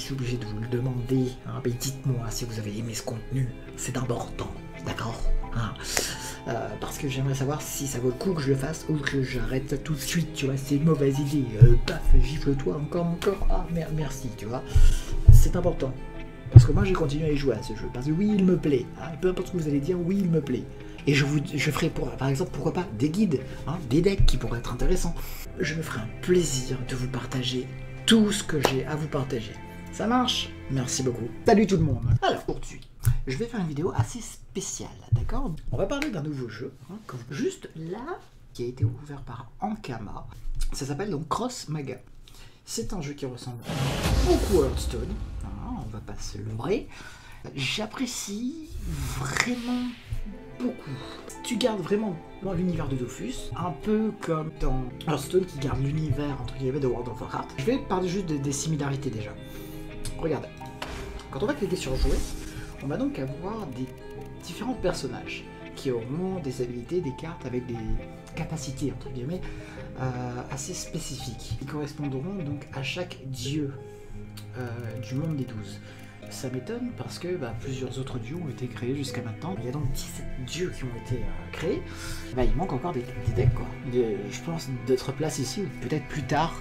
suis obligé de vous le demander, hein, mais dites-moi si vous avez aimé ce contenu, c'est important, d'accord, hein. Parce que j'aimerais savoir si ça vaut le coup que je le fasse ou que j'arrête tout de suite, tu vois, c'est une mauvaise idée, paf, gifle-toi encore, ah merci, tu vois, c'est important. Parce que moi j'ai continué à y jouer à ce jeu, parce que oui il me plaît, hein, peu importe ce que vous allez dire, oui il me plaît. Et je ferai par exemple, pourquoi pas, des guides, hein, des decks qui pourraient être intéressants. Je me ferai un plaisir de vous partager tout ce que j'ai à vous partager. Ça marche? Merci beaucoup. Salut tout le monde. Alors aujourd'hui, je vais faire une vidéo assez spéciale, d'accord? On va parler d'un nouveau jeu, hein, juste là, qui a été ouvert par Ankama. Ça s'appelle donc Cross Maga. C'est un jeu qui ressemble beaucoup à Hearthstone, hein, on va pas se leurrer. J'apprécie vraiment beaucoup. Tu gardes vraiment dans l'univers de Dofus, un peu comme dans Hearthstone qui garde l'univers entre guillemets de World of Warcraft. Je vais parler juste des similarités déjà. Regardez, quand on va cliquer sur jouer, on va donc avoir des différents personnages qui auront des habilités, des cartes avec des capacités entre guillemets assez spécifiques. Ils correspondront donc à chaque dieu du monde des 12. Ça m'étonne parce que plusieurs autres dieux ont été créés jusqu'à maintenant. Il y a donc 17 dieux qui ont été créés. Il manque encore des decks, quoi. Je pense d'autres places ici, ou peut-être plus tard.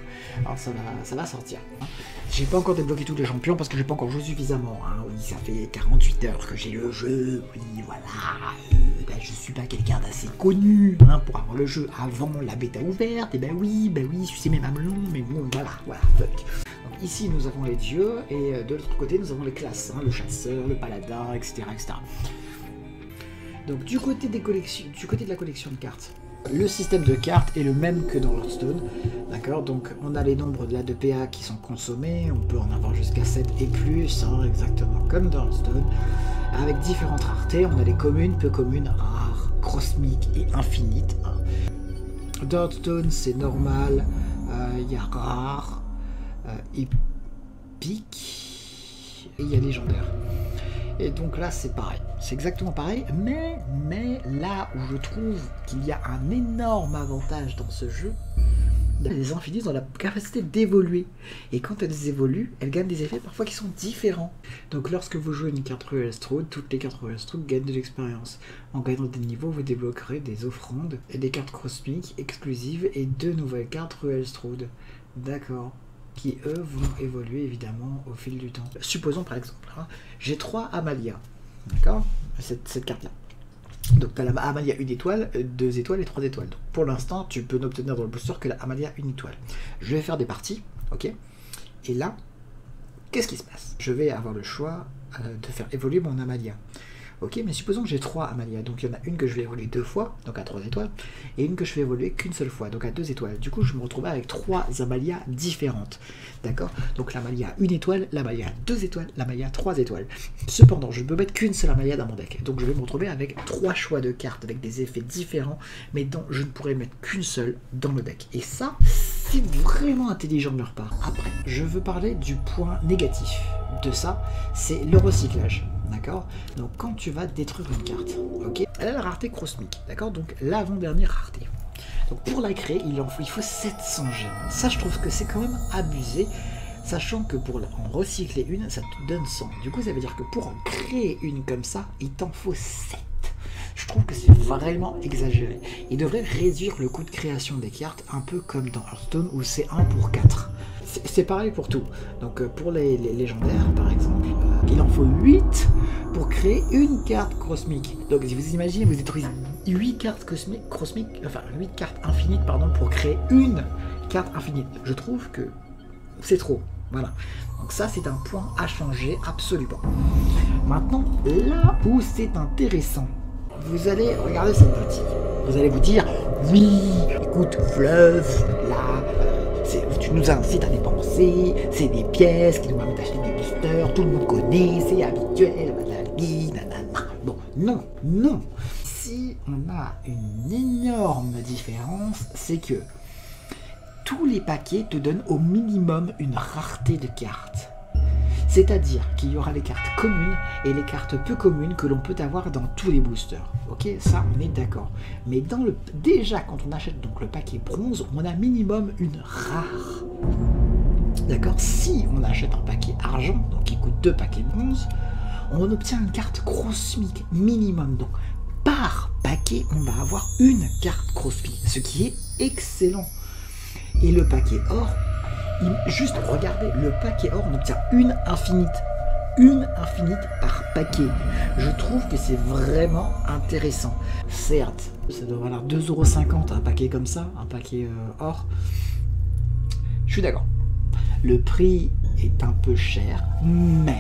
Alors ça va sortir. Hein. J'ai pas encore débloqué tous les champions parce que j'ai pas encore joué suffisamment. Hein. Oui, ça fait 48 heures que j'ai le jeu. Oui, voilà. Je suis pas quelqu'un d'assez connu pour avoir le jeu avant la bêta ouverte. Et oui, sucez mes mamelons, mais bon, voilà, fuck. Donc ici nous avons les dieux et de l'autre côté nous avons les classes, hein, le chasseur, le paladin, etc., etc. Donc du côté de la collection de cartes, le système de cartes est le même que dans Hearthstone, d'accord. Donc on a les nombres de PA qui sont consommés, on peut en avoir jusqu'à 7 et plus, hein, exactement comme dans Hearthstone, avec différentes raretés. On a les communes, peu communes, rares, cosmiques et infinites. Hein. Dans Hearthstone c'est normal, il y a rare, épique et il y a légendaire. Et donc là c'est pareil, c'est exactement pareil, mais là où je trouve qu'il y a un énorme avantage dans ce jeu, les infinites ont la capacité d'évoluer, et quand elles évoluent, elles gagnent des effets parfois qui sont différents. Donc lorsque vous jouez une carte Royal Strode, toutes les cartes Royal Strode gagnent de l'expérience. En gagnant des niveaux, vous débloquerez des offrandes et des cartes cosmiques exclusives et 2 nouvelles cartes Royal Strode. D'accord. Qui eux vont évoluer évidemment au fil du temps. Supposons par exemple, hein, j'ai 3 Amalia, d'accord, cette carte là. Donc tu as la Amalia 1 étoile, 2 étoiles et 3 étoiles. Donc, pour l'instant tu peux n'obtenir dans le booster que la Amalia 1 étoile. Je vais faire des parties, ok, et là, qu'est-ce qui se passe? Je vais avoir le choix de faire évoluer mon Amalia. Ok, mais supposons que j'ai 3 Amalia, donc il y en a une que je vais évoluer 2 fois, donc à 3 étoiles, et une que je vais évoluer qu'une seule fois, donc à 2 étoiles. Du coup, je me retrouve avec 3 Amalia différentes, d'accord? Donc l'Amalia 1 étoile, l'Amalia 2 étoiles, l'Amalia 3 étoiles. Cependant, je ne peux mettre qu'une seule Amalia dans mon deck, donc je vais me retrouver avec 3 choix de cartes avec des effets différents, mais dont je ne pourrais mettre qu'une seule dans le deck. Et ça, c'est vraiment intelligent de leur part. Après, je veux parler du point négatif de ça, c'est le recyclage. D'accord? Donc quand tu vas détruire une carte, ok, elle a la rareté cosmique, d'accord? Donc l'avant-dernière rareté. Donc pour la créer, il faut 700 gemmes. Ça, je trouve que c'est quand même abusé, sachant que pour en recycler une, ça te donne 100. Du coup, ça veut dire que pour en créer une comme ça, il t'en faut 7. Je trouve que c'est vraiment exagéré. Il devrait réduire le coût de création des cartes, un peu comme dans Hearthstone où c'est 1 pour 4. C'est pareil pour tout. Donc pour les légendaires par exemple, il en faut 8 pour créer une carte cosmique. Donc si vous imaginez, vous détruisez 8 cartes cosmiques, enfin 8 cartes infinites pardon, pour créer une carte infinite. Je trouve que c'est trop. Voilà. Donc ça c'est un point à changer absolument. Maintenant, là où c'est intéressant, vous allez regarder cette boutique. Vous allez vous dire, oui, écoute, Fleuve, là, tu nous incites à dépenser, c'est des pièces qui nous permettent d'acheter des boosters, tout le monde connaît, c'est habituel, nanana. Bon, non. Si on a une énorme différence, c'est que tous les paquets te donnent au minimum une rareté de cartes. C'est-à-dire qu'il y aura les cartes communes et les cartes peu communes que l'on peut avoir dans tous les boosters. Ok, ça on est d'accord. Mais déjà quand on achète donc le paquet bronze, on a minimum une rare. d'accord, si on achète un paquet argent, donc qui coûte 2 paquets de bronze, on obtient une carte Crossmic minimum. Donc par paquet, on va avoir une carte Crossmic, ce qui est excellent. Et le paquet or, juste regardez, le paquet or, on obtient une infinite par paquet. Je trouve que c'est vraiment intéressant. Certes, ça doit valoir 2,50 € un paquet comme ça, un paquet or. Je suis d'accord. Le prix est un peu cher, mais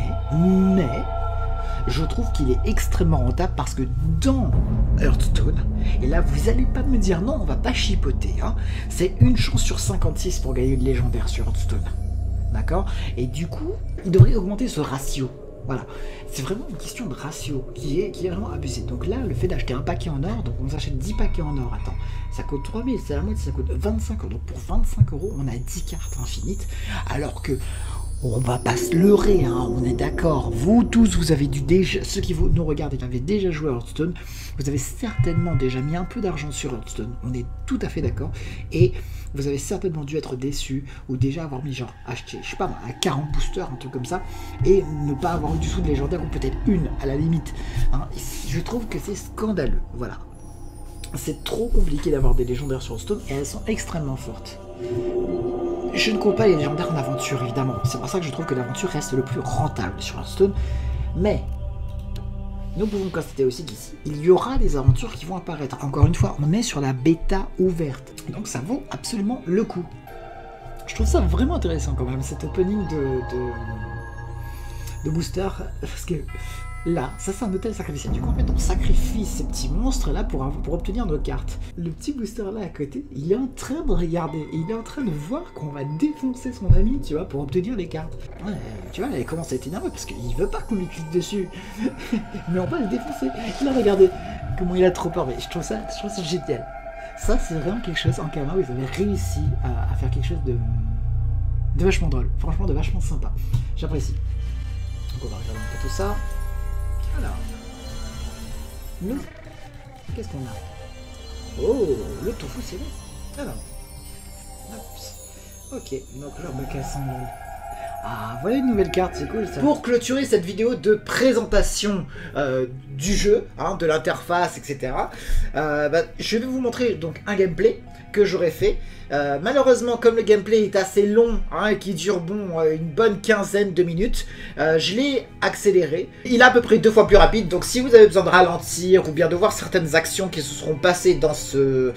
je trouve qu'il est extrêmement rentable parce que dans Hearthstone, et là vous allez pas me dire non, on va pas chipoter, hein, c'est une chance sur 56 pour gagner une légendaire sur Hearthstone. D'accord? Et du coup, il devrait augmenter ce ratio. Voilà, c'est vraiment une question de ratio qui est vraiment abusée. Donc là, le fait d'acheter un paquet en or, donc on s'achète 10 paquets en or, attends, ça coûte 3000, c'est la moitié, ça coûte 25 €. Donc pour 25 €, on a 10 cartes infinites, alors que on va pas se leurrer, hein, on est d'accord. Vous tous, vous avez dû déjà, ceux qui nous regardent et qui avaient déjà joué à Hearthstone, vous avez certainement déjà mis un peu d'argent sur Hearthstone. On est tout à fait d'accord. Et vous avez certainement dû être déçu ou déjà avoir mis genre acheté, je sais pas moi, un 40 boosters, un truc comme ça, et ne pas avoir eu du tout de légendaire ou peut-être une à la limite. Hein. Je trouve que c'est scandaleux. Voilà. C'est trop compliqué d'avoir des légendaires sur Hearthstone et elles sont extrêmement fortes. Je ne compte pas les légendaires en aventure, évidemment. C'est pour ça que je trouve que l'aventure reste le plus rentable sur Hearthstone. Mais nous pouvons constater aussi qu'ici, il y aura des aventures qui vont apparaître. Encore une fois, on est sur la bêta ouverte. Donc ça vaut absolument le coup. Je trouve ça vraiment intéressant quand même, cet opening de booster. Parce que là, ça c'est un hôtel sacrificiel. Du coup, en fait, on sacrifie ces petits monstres là pour obtenir nos cartes. Le petit booster là à côté, il est en train de regarder. Il est en train de voir qu'on va défoncer son ami, tu vois, pour obtenir les cartes. Ouais, tu vois, il commence à être énervé parce qu'il veut pas qu'on lui clique dessus. Mais on va le défoncer. Il a regardé comment il a trop peur. Mais je trouve ça génial. Ça, c'est vraiment quelque chose en caméra où ils avaient réussi à faire quelque chose de vachement drôle. Franchement, de vachement sympa. J'apprécie. Donc on va regarder un peu tout ça. Alors, nous, qu'est-ce qu'on a? Oh, le tofu, c'est bon. Alors, ok, donc là, on va casser en lol. Ah, voilà une nouvelle carte, c'est cool ça. Pour clôturer cette vidéo de présentation du jeu, hein, de l'interface, etc., je vais vous montrer donc un gameplay que j'aurais fait. Malheureusement, comme le gameplay est assez long, hein, et qui dure une bonne quinzaine de minutes, je l'ai accéléré. Il est à peu près 2 fois plus rapide, donc si vous avez besoin de ralentir ou bien de voir certaines actions qui se seront passées dans ce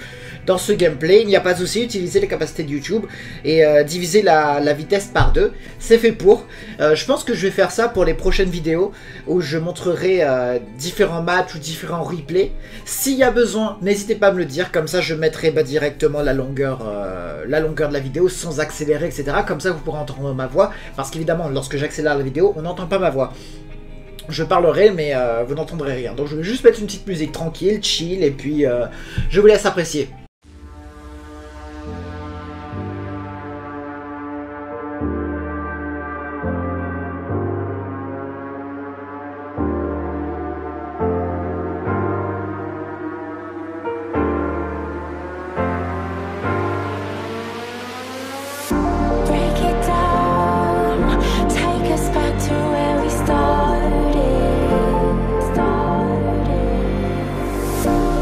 gameplay, il n'y a pas de souci, utilisez les capacités de YouTube et divisez la vitesse par 2. C'est fait pour. Je pense que je vais faire ça pour les prochaines vidéos où je montrerai différents matchs ou différents replays. S'il y a besoin, n'hésitez pas à me le dire, comme ça je mettrai directement la longueur de la vidéo sans accélérer, etc. Comme ça vous pourrez entendre ma voix, parce qu'évidemment lorsque j'accélère la vidéo, on n'entend pas ma voix. Je parlerai, mais vous n'entendrez rien. Donc je vais juste mettre une petite musique tranquille, chill, et puis je vous laisse apprécier.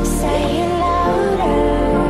Say it louder.